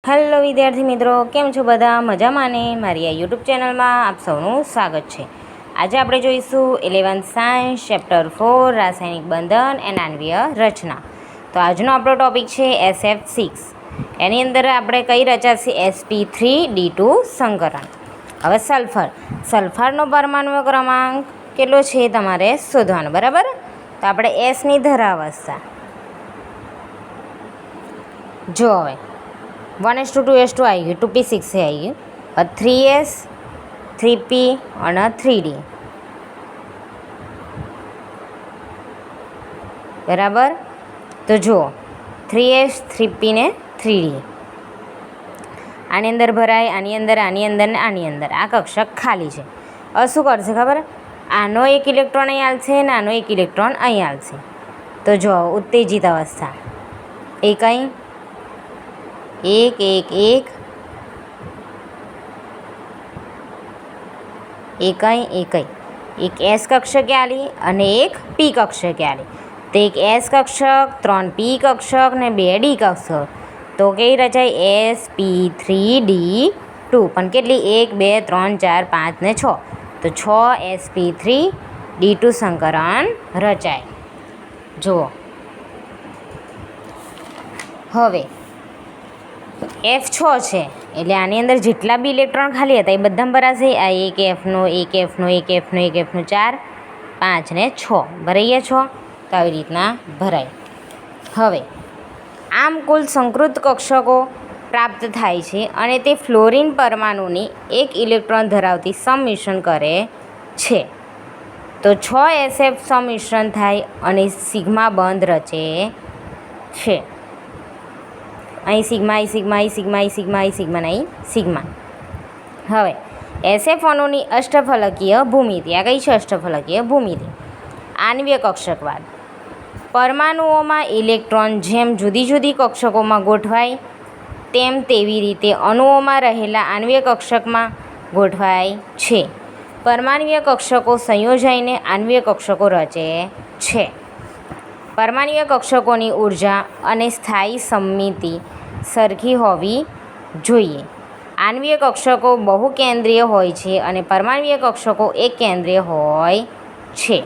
Hello વિદ્યાર્થી મિત્રો, કેમ છો બધા? મજામાં ને? મારી આ યુટ્યુબ ચેનલમાં આપ સૌનું સ્વાગત છે. આજે આપણે જોઈશું 11th સાયન્સ ચેપ્ટર 4 રાસાયણિક બંધન એન્ડ આણ્વીય રચના. તો આજનો આપણો ટોપિક છે SF6. એની અંદર આપણે કઈ રચાશે? sp3d2 સંકરણ. હવે સલ્ફરનો પરમાણુ ક્રમાંક કેટલો છે તમારે શોધવાનો, બરાબર? તો આપણે એસની ધરાવસ્થા જો હવે 1:2 આવી ગયું, 2p6 આવી ગયું, 3s 3p અને 3d, બરાબર? તો જુઓ 3s 3p ને 3d આની અંદર ભરાય, આની અંદર ને આની અંદર. આ કક્ષક ખાલી છે. હવે શું કરશે ખબર? આનો એક ઇલેક્ટ્રોન અહીં આવશે ને આનો એક ઇલેક્ટ્રોન અહીં આવશે. તો જો ઉત્તેજિત અવસ્થા એક અહીં એક એક એક એક એસ કક્ષકે આલી અને એક પી કક્ષકે આલી. તો એક એસ કક્ષક, 3 પી કક્ષક ને 2 ડી કક્ષક. તો કઈ રચાય? sp3d2. પણ કેટલી? 1 2 3 4 5 ને 6. તો 6 sp3d2 સંકરણ રચાય. જુઓ હવે F6 છે એટલે આની અંદર જેટલા બી ઇલેક્ટ્રોન ખાલી હતા એ બધા ભરાશે. આ એક એફનો 4 5 ને 6 ભરાઈ ગયા 6. તો આવી રીતના ભરાય. હવે આમ કુલ સંકૃત કક્ષકો પ્રાપ્ત થાય છે અને તે ફ્લોરિન પરમાણુની એક ઇલેક્ટ્રોન ધરાવતી સંમિશ્રણ કરે છે. તો 6 SF સંમિશ્રણ થાય અને સિગ્મા બંધ રચે છે. અહીં સિગ્મા. હવે SF અણુની અષ્ટફલકીય ભૂમિતિ. આ કઈ છે? અષ્ટફલકીય ભૂમિતિ. આણ્વીય કક્ષકવાદ. પરમાણુઓમાં ઇલેક્ટ્રોન જેમ જુદી જુદી કક્ષકોમાં ગોઠવાય તેમ તેવી રીતે અણુઓમાં રહેલા આણ્વીય કક્ષકમાં ગોઠવાય છે. પરમાણ્વીય કક્ષકો સંયોજાઈને આણ્વીય કક્ષકો રચે છે. પરમાણ્વીય કક્ષકોની ઉર્જા અને સ્થાયી સમમિતિ સરખી હોવી જોઈએ. આણ્વીય કક્ષકો બહુકેન્દ્રીય હોય છે અને પરમાણ્વીય કક્ષકો એક કેન્દ્રીય હોય છે.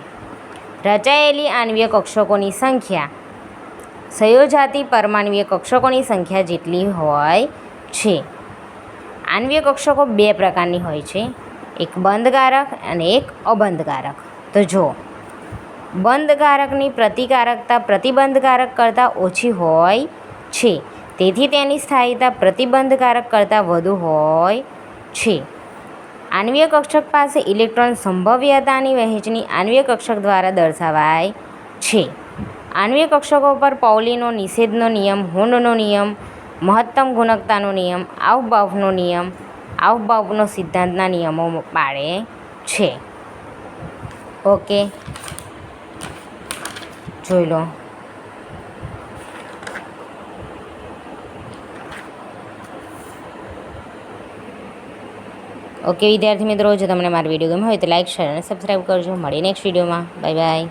રચાયેલી આણ્વીય કક્ષકોની સંખ્યા સંયોજાતી પરમાણ્વીય કક્ષકોની સંખ્યા જેટલી હોય છે. આણ્વીય કક્ષકો 2 પ્રકારની હોય છે, એક બંધકારક અને એક અબંધકારક. તો જો બંધકારકની પ્રતિકારકતા પ્રતિબંધકારક કરતાં ઓછી હોય છે, તેથી તેની સ્થાયીતા પ્રતિબંધકારક કરતાં વધુ હોય છે. આણ્વીય કક્ષક પાસે ઇલેક્ટ્રોન સંભવ્યતાની વહેંચણી આણ્વીય કક્ષક દ્વારા દર્શાવાય છે. આણ્વીય કક્ષકો પર પૌલીનો નિષેધનો નિયમ, હુન્ડનો નિયમ, મહત્તમ ગુણકતાનો નિયમ, આઉફબાઉફનો સિદ્ધાંતના નિયમો પાળે છે. ઓકે, જોઈ લો. ઓકે વિદ્યાર્થી મિત્રો, જો તમને મારો વિડીયો ગમ્યો હોય તો લાઈક, શેર અને સબસ્ક્રાઈબ કરજો. મળીએ નેક્સ્ટ વિડીયોમાં. Bye bye.